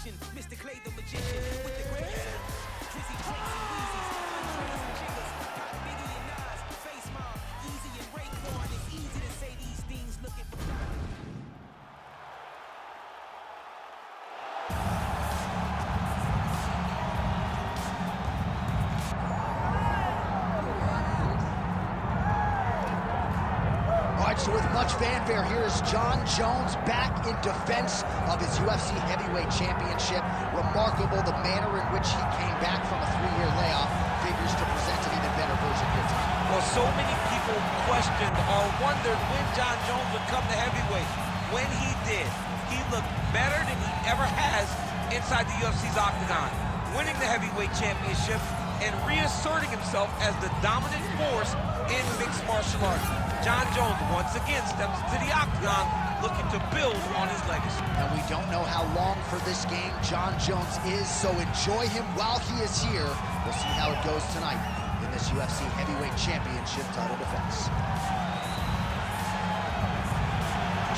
nation. Mr. Clay the magician with the great Drizzy Drakes and Weezy's, Andres and Jiggers, got Biggie and Nas, Face Mob, Easy and Raekwon. It's easy to say these things looking for So with much fanfare, here is Jon Jones back in defense of his UFC heavyweight championship. Remarkable the manner in which he came back from a 3-year layoff figures to present an even better version here tonight. Well, so many people questioned or wondered when Jon Jones would come to heavyweight. When he did, he looked better than he ever has inside the UFC's octagon, winning the heavyweight championship and reasserting himself as the dominant force in mixed martial arts. Jon Jones once again steps into the octagon looking to build on his legacy. And we don't know how long for this game Jon Jones is, so enjoy him while he is here. We'll see how it goes tonight in this UFC heavyweight championship title defense.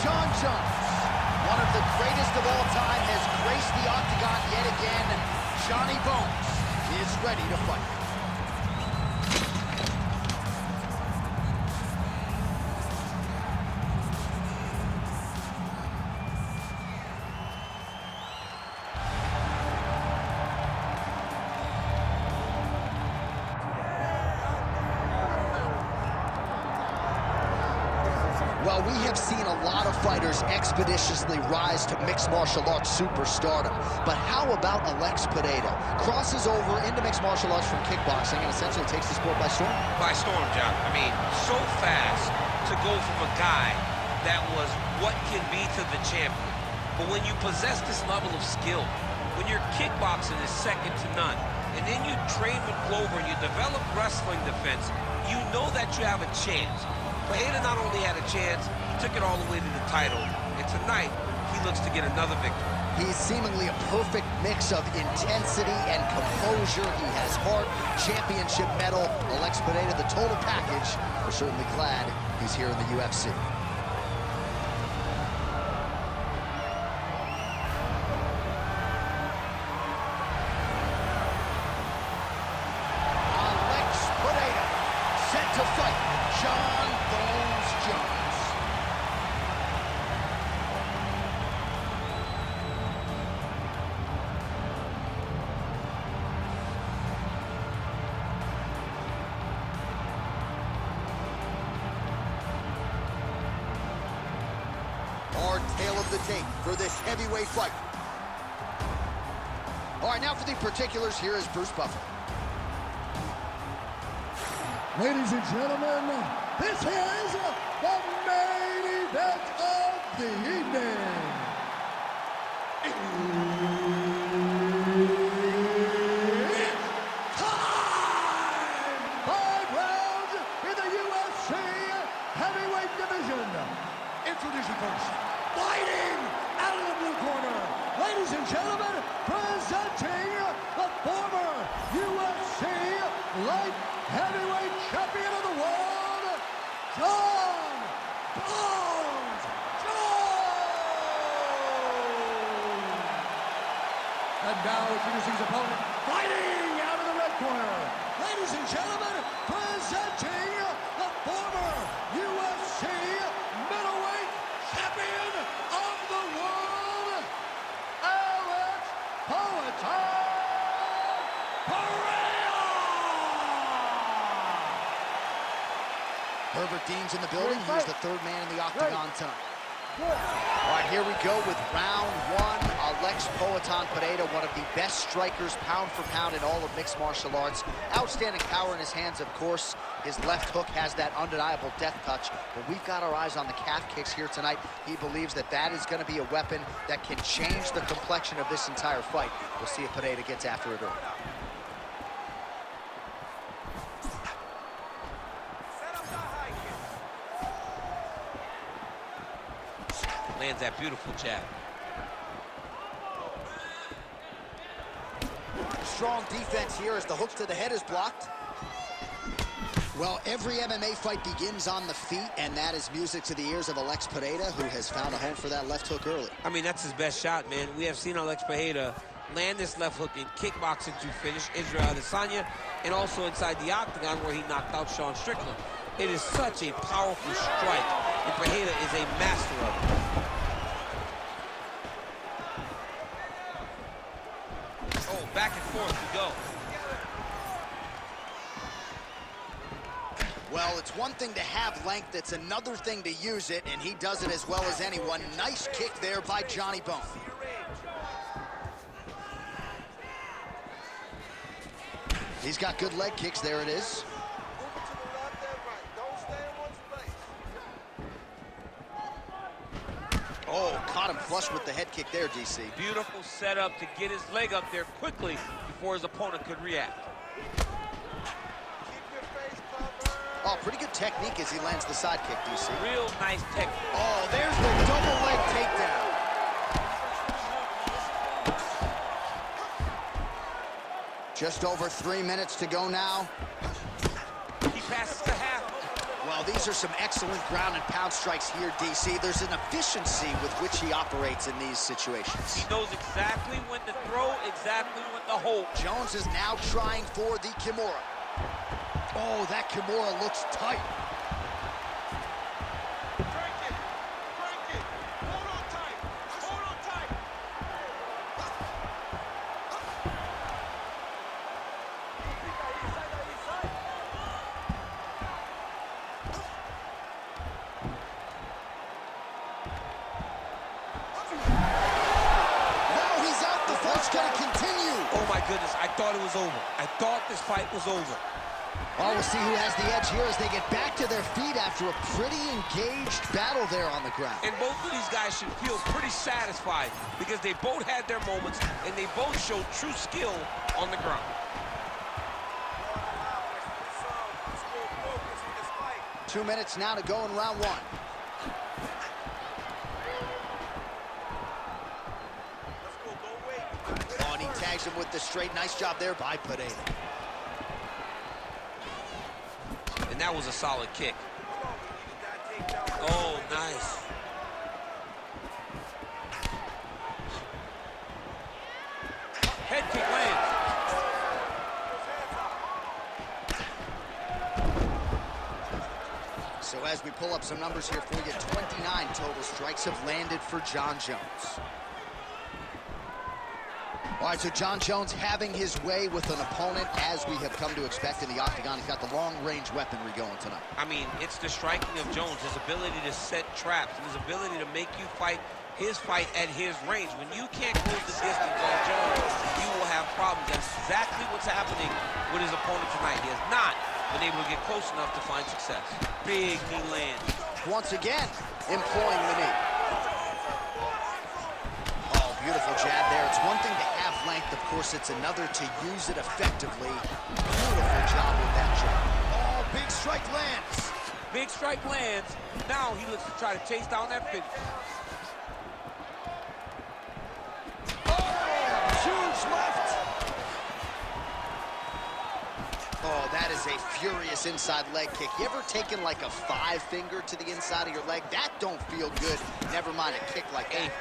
Jon Jones, one of the greatest of all time, has graced the octagon yet again. Johnny Bones is ready to fight. Well, we have seen a lot of fighters expeditiously rise to mixed martial arts superstardom. But how about Alex Pereira? Crosses over into mixed martial arts from kickboxing and essentially takes the sport by storm. By storm, John. I mean, so fast to go from a guy that was what can be to the champion. But when you possess this level of skill, when your kickboxing is second to none, and then you train with Glover and you develop wrestling defense, you know that you have a chance. Pereira not only had a chance, he took it all the way to the title. And tonight, he looks to get another victory. He's seemingly a perfect mix of intensity and composure. He has heart, championship medal. Alex Pereira, the total package. We're certainly glad he's here in the UFC. Alex Pereira, set to fight Jon Bones Jones. Our tale of the tape for this heavyweight fight. All right, now for the particulars, here is Bruce Buffer. Ladies and gentlemen, this is the main event of the evening. It's time! 5 rounds in the UFC heavyweight division. Introducing first, fighting out of the blue corner. Ladies and gentlemen, presenting the former UFC light heavyweight champion of the world, Jon Bones Jones! And now introducing his opponent, fighting out of the red corner. Ladies and gentlemen, presenting the former UFC middleweight champion of the world, Alex Pereira! Herbert Dean's in the building. He's the third man in the octagon tonight. All right, here we go with round one. Alex Pereira, one of the best strikers pound for pound in all of mixed martial arts. Outstanding power in his hands, of course. His left hook has that undeniable death touch, but we've got our eyes on the calf kicks here tonight. He believes that that is going to be a weapon that can change the complexion of this entire fight. We'll see if Pereira gets after it early. Lands that beautiful jab. Strong defense here as the hook to the head is blocked. Well, every MMA fight begins on the feet, and that is music to the ears of Alex Pereira, who has found a home for that left hook early. I mean, that's his best shot, man. We have seen Alex Pereira land this left hook in kickboxing to finish Israel Adesanya, and also inside the octagon where he knocked out Sean Strickland. It is such a powerful strike, and Pereira is a master of it. Oh, back and forth we go. Well, it's one thing to have length, it's another thing to use it, and he does it as well as anyone. Nice kick there by Johnny Bone. He's got good leg kicks, there it is. Oh, caught him flush with the head kick there, DC. Beautiful setup to get his leg up there quickly before his opponent could react. Oh, pretty good technique as he lands the side kick, DC. Real nice technique. Oh, there's the double leg takedown. Just over 3 minutes to go now. He passes the half. Well, these are some excellent ground and pound strikes here, DC. There's an efficiency with which he operates in these situations. He knows exactly when to throw, exactly when to hold. Jones is now trying for the Kimura. Oh, that Kimura looks tight. Break it. Break it. Hold on tight. Hold on tight. Now he's out. The fight's gonna continue. Oh my goodness, I thought it was over. I thought this fight was over. Oh, we'll see who has the edge here as they get back to their feet after a pretty engaged battle there on the ground. And both of these guys should feel pretty satisfied because they both had their moments and they both showed true skill on the ground. 2 minutes now to go in round one. Oh, and he tags him with the straight. Nice job there by Pereira. And that was a solid kick. Oh, nice. Head kick lands. So as we pull up some numbers here for you, 29 total strikes have landed for Jon Jones. All right, so Jon Jones having his way with an opponent as we have come to expect in the octagon. He's got the long-range weaponry going tonight. I mean, it's the striking of Jones, his ability to set traps, and his ability to make you fight his fight at his range. When you can't close the distance on Jones, you will have problems. That's exactly what's happening with his opponent tonight. He has not been able to get close enough to find success. Big knee lands. Once again, employing the knee. Oh, beautiful jab there. It's one thing to have length, of course, it's another to use it effectively. Beautiful job with that jab. Oh, big strike lands. Big strike lands. Now he looks to try to chase down that finish. Huge left. Oh, that is a furious inside leg kick. You ever taken like a 5-finger to the inside of your leg? That don't feel good. Never mind a kick like that.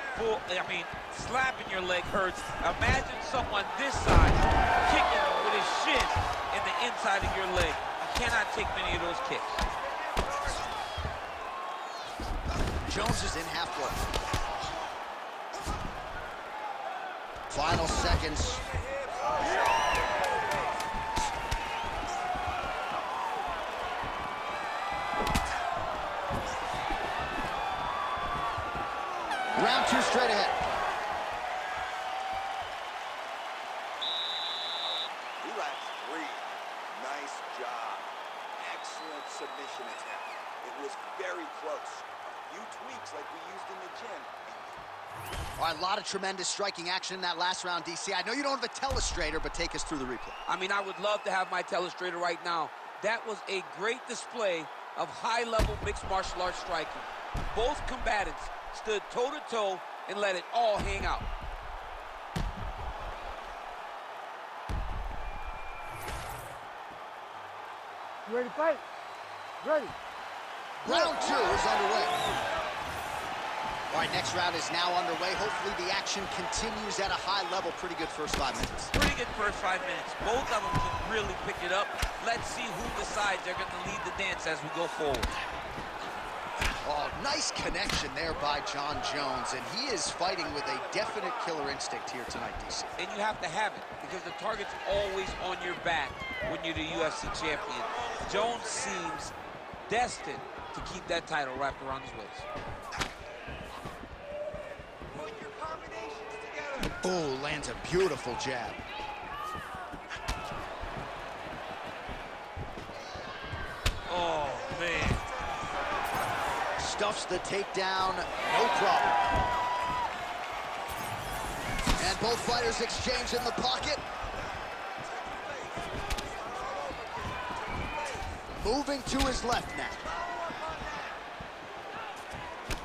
Slapping your leg hurts. Imagine someone this side kicking with his shin in the inside of your leg. You cannot take many of those kicks. Jones is in half guard. Final seconds. Round two straight ahead. Relax, breathe. Nice job. Excellent submission attempt. It was very close. A few tweaks like we used in the gym. All right, a lot of tremendous striking action in that last round, DC. I know you don't have a telestrator, but take us through the replay. I mean, I would love to have my telestrator right now. That was a great display of high-level mixed martial arts striking. Both combatants stood toe-to-toe and let it all hang out. You ready to fight? Ready. Round 2 is underway. All right, next round is now underway. Hopefully the action continues at a high level. Pretty good first 5 minutes. Pretty good first 5 minutes. Both of them can really pick it up. Let's see who decides they're going to lead the dance as we go forward. Oh, nice connection there by Jon Jones, and he is fighting with a definite killer instinct here tonight, DC. And you have to have it, because the target's always on your back when you're the UFC champion. Jones seems destined to keep that title wrapped around his waist. Put your combinations together. Oh, lands a beautiful jab. Oh, man. Stuffs the takedown, no problem. And both fighters exchange in the pocket. Moving to his left now.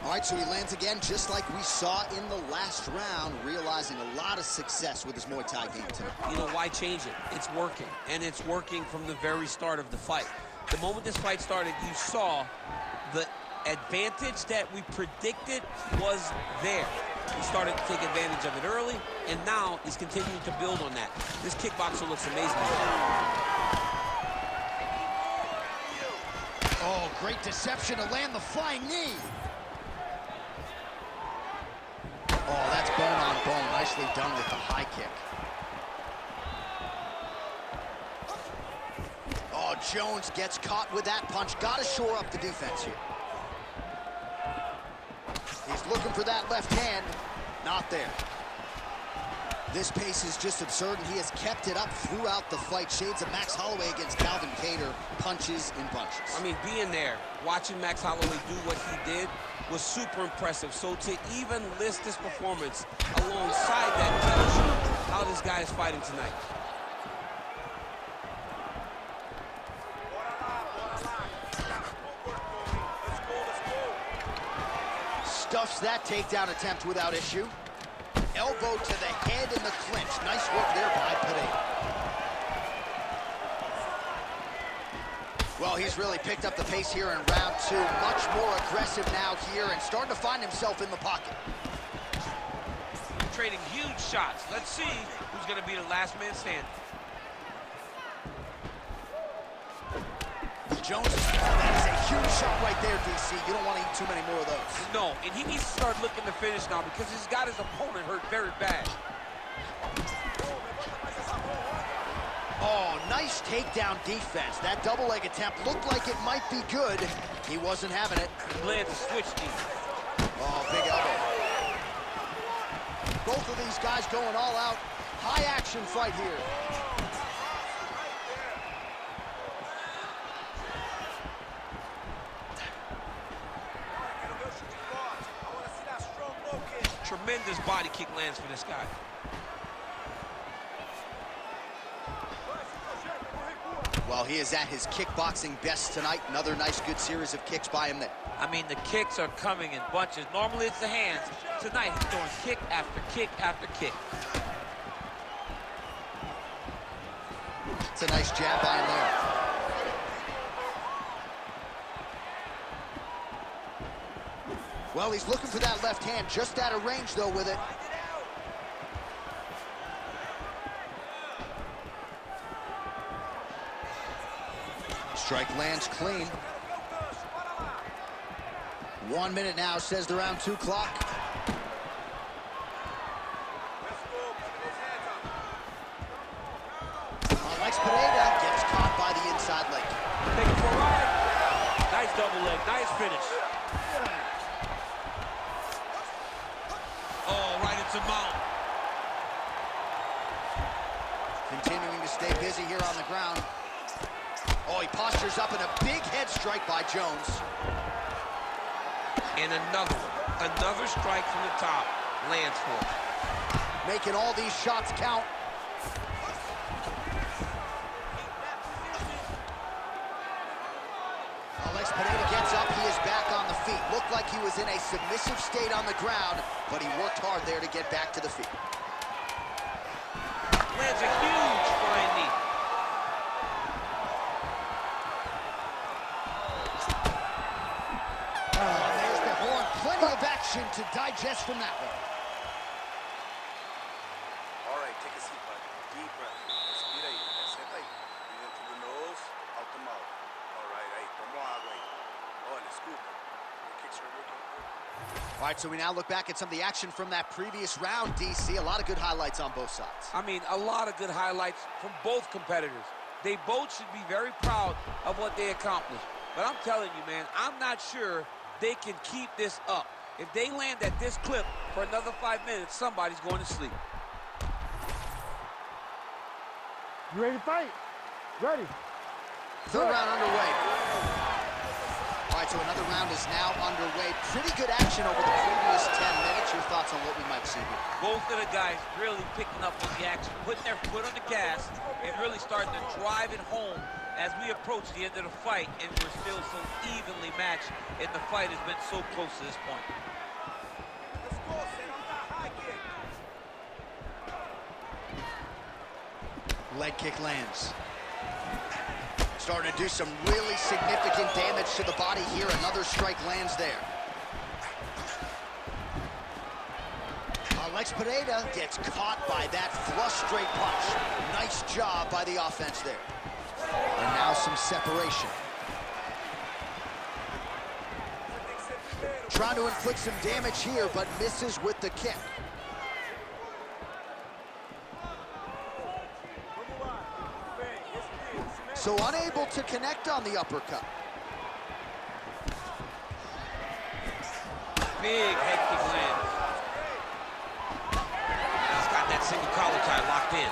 All right, so he lands again, just like we saw in the last round, realizing a lot of success with his Muay Thai game tonight. You know, why change it? It's working, and it's working from the very start of the fight. The moment this fight started, you saw the advantage that we predicted was there. He started to take advantage of it early, and now he's continuing to build on that. This kickboxer looks amazing. Oh, great deception to land the flying knee. Oh, that's bone on bone. Nicely done with the high kick. Oh, Jones gets caught with that punch. Got to shore up the defense here. He's looking for that left hand. Not there. This pace is just absurd, and he has kept it up throughout the fight. Shades of Max Holloway against Calvin Kattar, punches in bunches. I mean, being there, watching Max Holloway do what he did was super impressive. So to even list this performance alongside that tells you how this guy is fighting tonight. Stuffs that takedown attempt without issue. Elbow to the head in the clinch. Nice work there by Pereira. Well, he's really picked up the pace here in round 2. Much more aggressive now here and starting to find himself in the pocket. Trading huge shots. Let's see who's going to be the last man standing. Jones, that is a huge shot right there, DC. You don't want to eat too many more of those. No, and he needs to start looking to finish now because he's got his opponent hurt very bad. Oh, nice takedown defense. That double leg attempt looked like it might be good. He wasn't having it. Lands a switch knee. Oh, big elbow. Both of these guys going all out. High action fight here. Tremendous body kick lands for this guy. Well, he is at his kickboxing best tonight. Another nice, good series of kicks by him. I mean, the kicks are coming in bunches. Normally it's the hands. Tonight he's throwing kick after kick after kick. It's a nice jab by him there. Well, he's looking for that left hand, just out of range, though, with it. Strike lands clean. 1 minute now, says the round 2 clock. Alex Pereira gets caught by the inside leg. Take it for a ride. Nice double leg, nice finish. Oh, right into mount. Continuing to stay busy here on the ground. Oh, he postures up in a big head strike by Jones. And another one. Another strike from the top lands for him. Making all these shots count. Alex Pereira gets up. He is back on the feet. Looked like he was in a submissive state on the ground, but he worked hard there to get back to the feet. Lands a huge flying knee. action to digest from that one. All right, take a seat, bud. Deep breath. Respira ahí. Senta ahí. Breathe into the nose, out the mouth. All right, ahí. Tomo agua ahí. Oh, le escupo. Your kicks are looking good. All right, so we now look back at some of the action from that previous round, DC. A lot of good highlights on both sides. I mean, a lot of good highlights from both competitors. They both should be very proud of what they accomplished. But I'm telling you, man, I'm not sure they can keep this up. If they land at this clip for another 5 minutes, somebody's going to sleep. You ready to fight? Ready. Third round underway. All right, so another round is now underway. Pretty good action over the previous 10 minutes. Your thoughts on what we might see here? Both of the guys really picking up on the action, putting their foot on the gas, and really starting to drive it home as we approach the end of the fight, and we're still so evenly matched, and the fight has been so close to this point. Let's go, sit on that high kick. Leg kick lands. Starting to do some really significant damage to the body here. Another strike lands there. Pereira gets caught by that flush straight punch. Nice job by the offense there. And now some separation. Trying to inflict some damage here, but misses with the kick. So unable to connect on the uppercut. Big head kick lands. He's got that single collar tie locked in.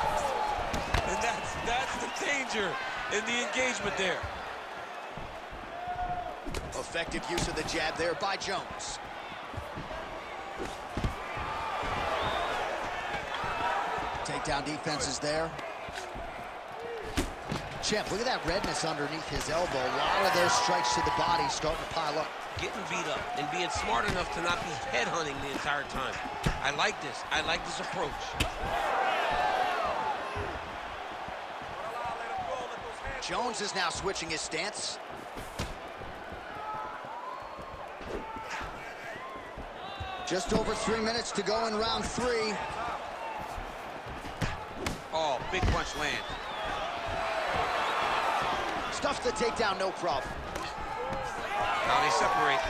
And that's the danger in the engagement there. Effective use of the jab there by Jones. Takedown defense is there. Champ, look at that redness underneath his elbow. A lot of those strikes to the body starting to pile up. Getting beat up and being smart enough to not be headhunting the entire time. I like this. I like this approach. Jones is now switching his stance. Just over 3 minutes to go in round 3. Oh, big punch land. Stuffs the takedown, no problem. Now they separate.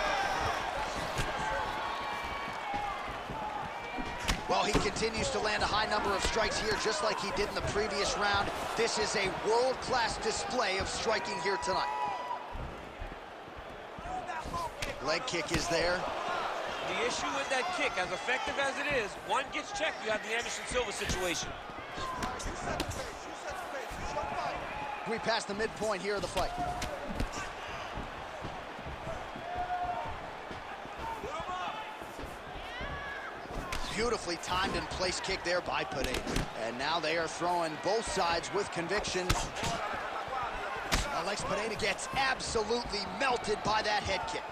Well, he continues to land a high number of strikes here, just like he did in the previous round. This is a world-class display of striking here tonight. Leg kick is there. The issue with that kick, as effective as it is, one gets checked, you have the Anderson Silva situation. We passed the midpoint here of the fight. Beautifully timed and placed kick there by Pereira. And now they are throwing both sides with conviction. Pereira gets absolutely melted by that head kick.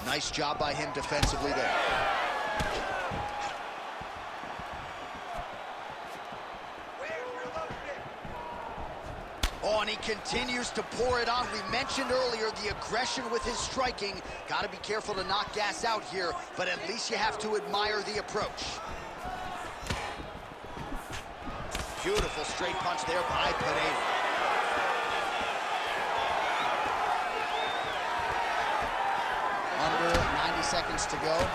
Nice job by him defensively there. Oh, and he continues to pour it on. We mentioned earlier the aggression with his striking. Got to be careful to not gas out here, but at least you have to admire the approach. Beautiful straight punch there by Pereira. Under 90 seconds to go.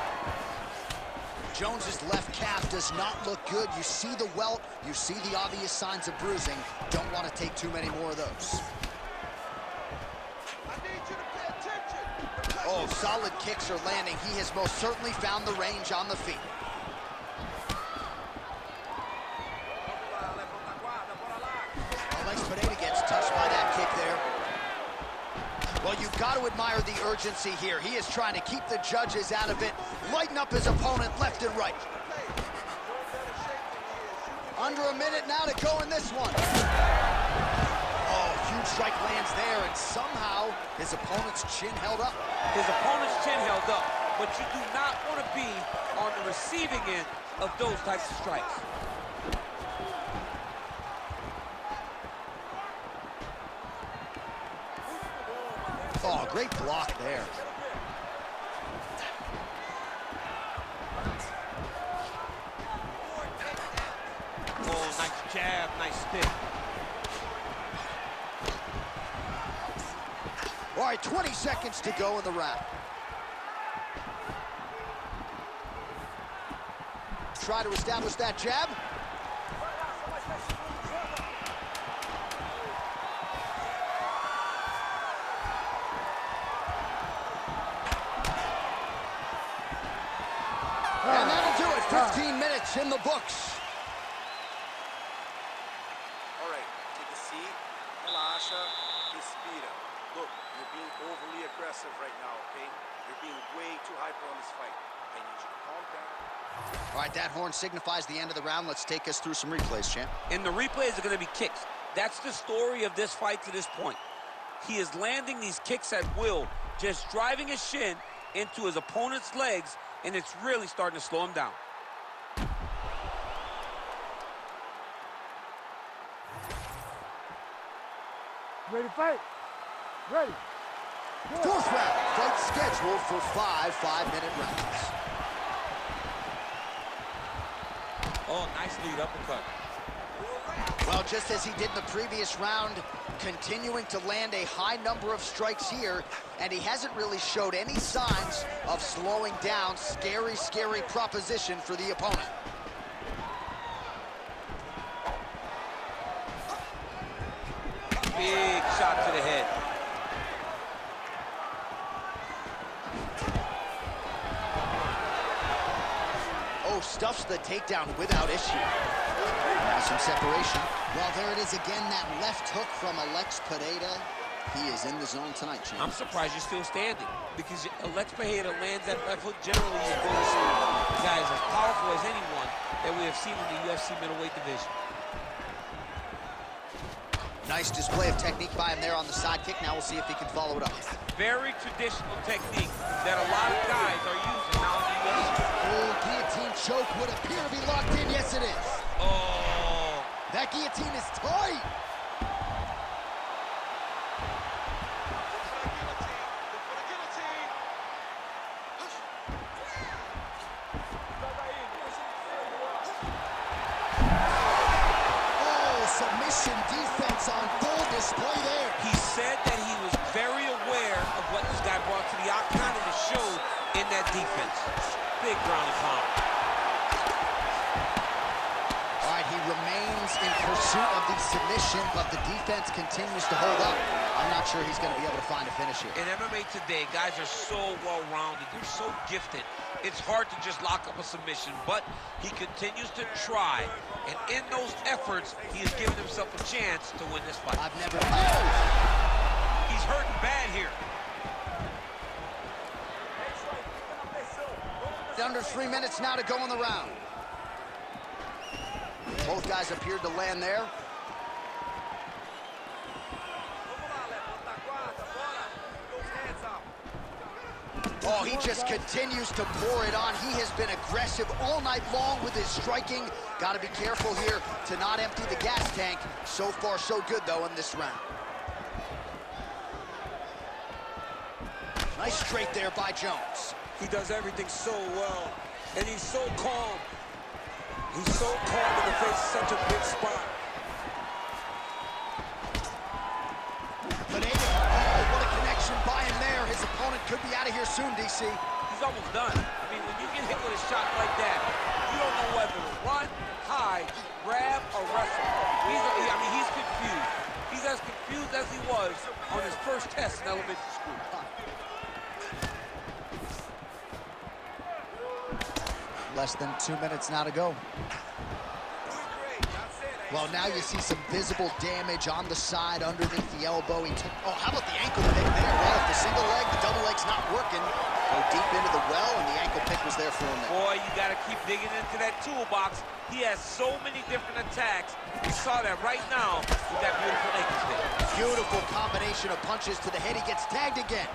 Jones's left calf does not look good. You see the welt, you see the obvious signs of bruising. Don't want to take too many more of those. I need you to pay attention. Oh, solid kicks are landing. He has most certainly found the range on the feet. Pereira gets touched by that kick there. Well, you've got to admire the urgency here. He is trying to keep the judges out of it, lighten up his opponent left and right. Under a minute now to go in this one. Oh, huge strike lands there, and somehow his opponent's chin held up. His opponent's chin held up, but you do not want to be on the receiving end of those types of strikes. Oh, great block there. Oh, nice jab, nice stick. All right, 20 seconds to go in the round. Try to establish that jab. And that'll do it. 15 minutes in the books. All right, take a seat, relaxa, respira. Look, you're being overly aggressive right now, okay? You're being way too hyper on this fight. I need you to calm down. All right, that horn signifies the end of the round. Let's take us through some replays, champ. And the replays are going to be kicks. That's the story of this fight to this point. He is landing these kicks at will, just driving his shin into his opponent's legs, and it's really starting to slow him down. Ready, fight. Ready. Fourth round, fight scheduled for 5 5-minute rounds. Oh, nice lead uppercut. Well, just as he did in the previous round, continuing to land a high number of strikes here, and he hasn't really showed any signs of slowing down. Scary, scary proposition for the opponent. Big shot to the head. Oh, stuffs the takedown without issue. Now some separation. Well, there it is again, that left hook from Alex Pereira. He is in the zone tonight, champ. I'm surprised you're still standing, because Alex Pereira lands that left hook generally you go to sleep. The guy is as powerful as anyone that we have seen in the UFC middleweight division. Nice display of technique by him there on the side kick. Now we'll see if he can follow it up. Very traditional technique that a lot of guys are using now in the UFC. Oh, guillotine choke would appear to be locked in. Yes, it is. Oh. That guillotine is tight. Submission defense on full display there. He said that he was very aware of what this guy brought to the octagon, and it showed in that defense. Big ground and pound. All right, he remains in pursuit of the submission, but the defense continues to hold up. I'm not sure he's going to be able to find a finish here. In MMA today, guys are so well-rounded. They're so gifted. It's hard to just lock up a submission, but he continues to try. And in those efforts, he has given himself a chance to win this fight. I've never... He's hurting bad here. Under 3 minutes now to go in the round. Both guys appeared to land there. Oh, he just continues to pour it on. He has been aggressive all night long with his striking. Got to be careful here to not empty the gas tank. So far, so good, though, in this round. Nice straight there by Jones. He does everything so well, and he's so calm. He's so calm in the face of such a big spot. What a connection by him there. His opponent could be out of here soon, DC. He's almost done. I mean, when you get hit with a shot like that, you don't know whether to run, hide, grab, or wrestle. He's confused. He's as confused as he was on his first test in elementary school. Less than 2 minutes now to go. Well, now you see some visible damage on the side underneath the elbow. He took, oh, how about the ankle pick there? Well, if the single leg, the double leg's not working, go deep into the well, and the ankle pick was there for him there. Boy, you got to keep digging into that toolbox. He has so many different attacks. We saw that right now with that beautiful ankle pick. Beautiful combination of punches to the head. He gets tagged again.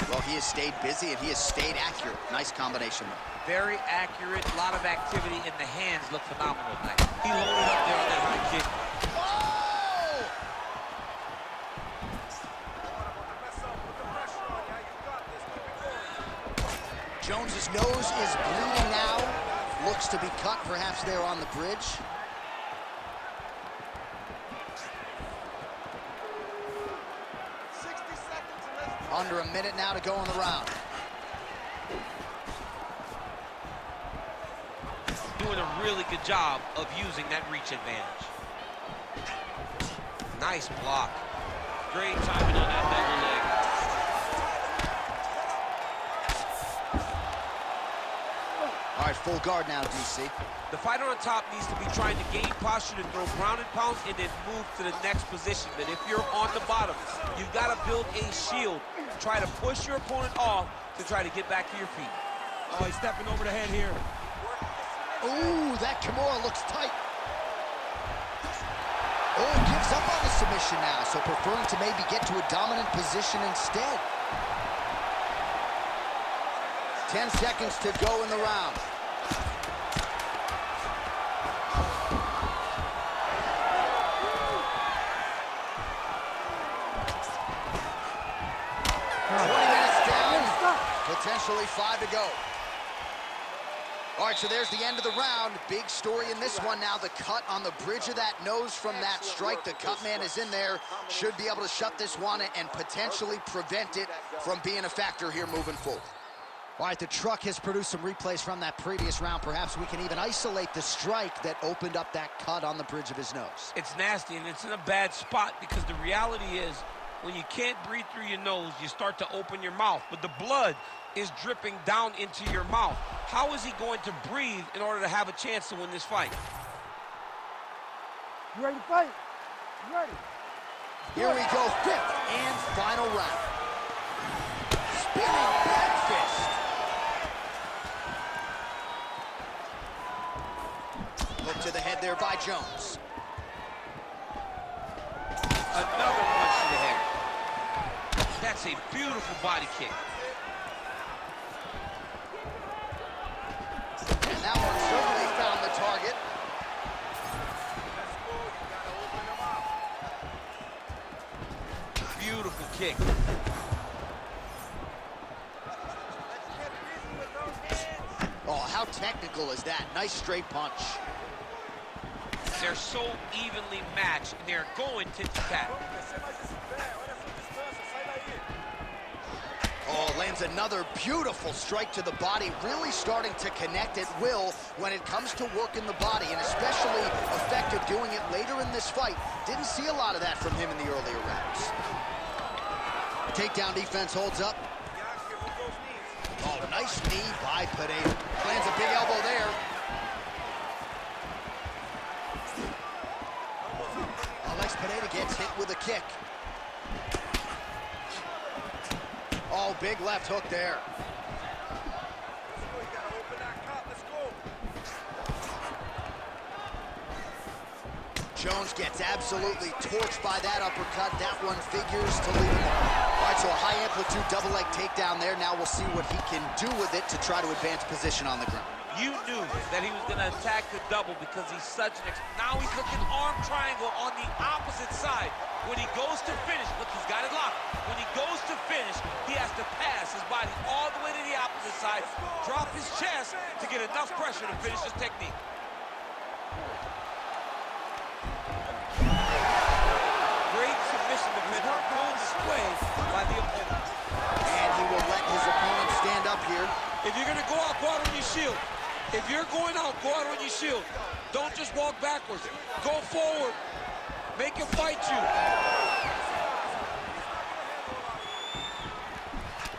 Well, he has stayed busy, and he has stayed accurate. Nice combination, though. Very accurate, a lot of activity, and the hands look phenomenal tonight. He loaded up there on that high kick. Oh! Jones's nose is bleeding now. Looks to be cut, perhaps there on the bridge. Under a minute now to go in the round. Doing a really good job of using that reach advantage. Nice block. Great timing on that double leg. All right, full guard now, DC. The fighter on top needs to be trying to gain posture to throw ground and pound and then move to the next position. But if you're on the bottom, you've got to build a shield. Try to push your opponent off to try to get back to your feet. Oh, he's stepping over the head here. Ooh, that Kimura looks tight. Oh, gives up on the submission now, so preferring to maybe get to a dominant position instead. 10 seconds to go in the round. Potentially 5 to go. All right, so there's the end of the round. Big story in this one now. The cut on the bridge of that nose from that strike. The cut man is in there. Should be able to shut this one and potentially prevent it from being a factor here moving forward. All right, the truck has produced some replays from that previous round. Perhaps we can even isolate the strike that opened up that cut on the bridge of his nose. It's nasty, and it's in a bad spot because the reality is when you can't breathe through your nose, you start to open your mouth, but the blood is dripping down into your mouth. How is he going to breathe in order to have a chance to win this fight? You ready to fight? You ready? Here we go, 5th and final round. Spinning back fist. Hook to the head there by Jones. Another punch to the head. That's a beautiful body kick. And that one certainly found the target. Beautiful kick. Oh, how technical is that? Nice straight punch. They're so evenly matched, and they're going tit-for-tat. Oh, lands another beautiful strike to the body, really starting to connect at will when it comes to working the body, and especially effective doing it later in this fight. Didn't see a lot of that from him in the earlier rounds. Takedown defense holds up. Oh, nice knee by Pereira. Lands a big elbow there. Pereira gets hit with a kick. Oh, big left hook there. Jones gets absolutely torched by that uppercut. That one figures to leave him on. All right, so a high-amplitude double leg takedown there. Now we'll see what he can do with it to try to advance position on the ground. You knew that he was going to attack the double because he's such an... Now he's looking arm triangle on the opposite side. When he goes to finish, look, he's got it locked. When he goes to finish, he has to pass his body all the way to the opposite side, drop his chest to get enough pressure to finish his technique. Great submission defense, full display by the opponent. And he will let his opponent stand up here. If you're going to go out on your shield. If you're going out, go out on your shield. Don't just walk backwards. Go forward. Make him fight you.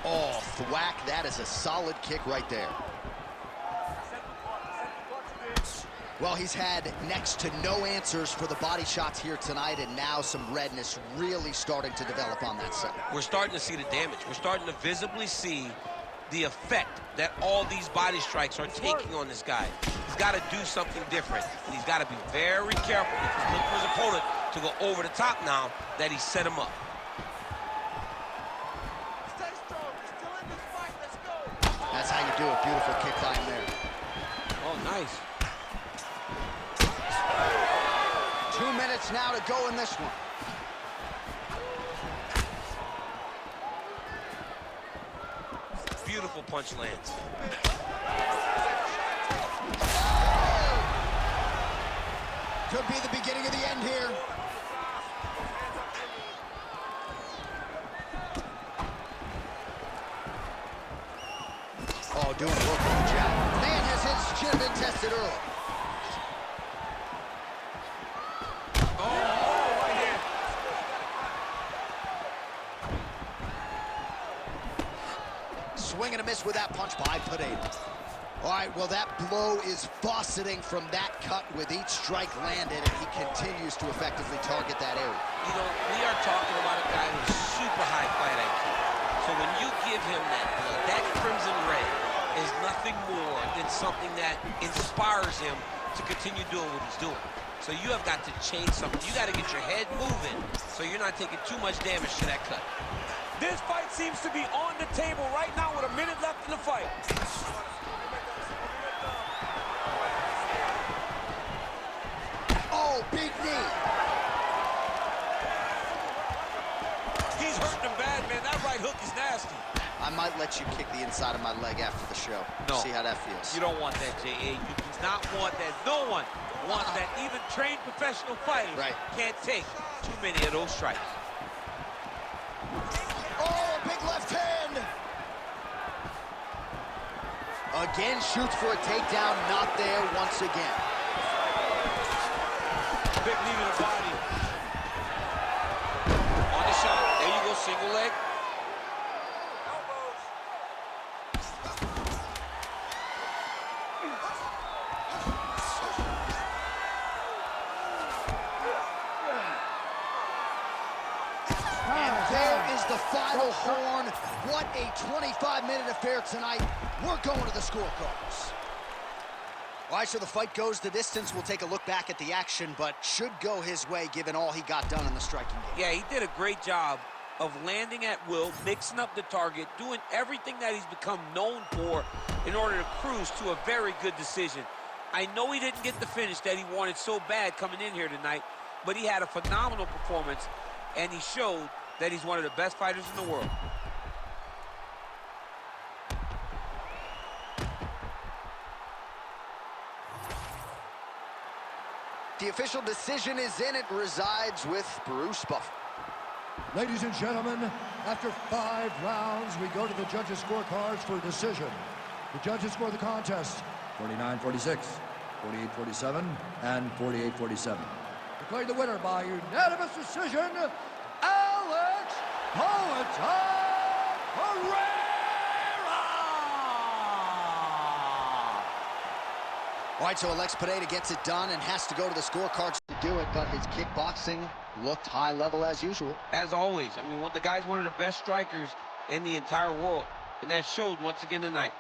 Oh, thwack. That is a solid kick right there. Well, he's had next to no answers for the body shots here tonight, and now some redness really starting to develop on that side. We're starting to see the damage. We're starting to visibly see the effect that all these body strikes are taking on this guy. He's got to do something different. And he's got to be very careful if he's looking for his opponent to go over the top now that he set him up. Stay strong. You're still in this fight. Let's go. That's how you do it. Beautiful kick by him there. Oh, nice. 2 minutes now to go in this one. Beautiful beautiful punch lands. Could be the beginning of the end here. Oh, doing work with the jab. Man has his chin been tested early. Right hand. Swing and a miss with that punch by Pereira. All right, well, that blow is fauceting from that cut with each strike landed, and he continues to effectively target that area. You know, we are talking about a guy with super high fight IQ. So when you give him that crimson red is nothing more than something that inspires him to continue doing what he's doing. So you have got to change something. You got to get your head moving so you're not taking too much damage to that cut. This fight seems to be on the table right now with a minute left in the fight. Oh, big knee. He's hurting him bad, man. That right hook is nasty. I might let you kick the inside of my leg after the show. No. See how that feels. You don't want that, J.A. You do not want that. No one wants that. Even trained professional fighters can't take too many of those strikes. Oh, a big left hand. Again, shoots for a takedown. Not there once again. Big knee to the body. On the shot. There you go, single leg. And there is the final horn. What a 25-minute affair tonight. We're going to the scorecards. All right, so the fight goes the distance. We'll take a look back at the action, but should go his way given all he got done in the striking game. Yeah, he did a great job of landing at will, mixing up the target, doing everything that he's become known for in order to cruise to a very good decision. I know he didn't get the finish that he wanted so bad coming in here tonight, but he had a phenomenal performance, and he showed that he's one of the best fighters in the world. The official decision is in. It resides with Bruce Buffer. Ladies and gentlemen, after 5 rounds, we go to the judges' scorecards for a decision. The judges score the contest 49-46, 48-47, and 48-47. Declaring the winner by unanimous decision, Alex Pereira! All right, so Alex Pereira gets it done and has to go to the scorecards to do it, but his kickboxing looked high level as usual. As always, I mean, the guy's one of the best strikers in the entire world, and that showed once again tonight.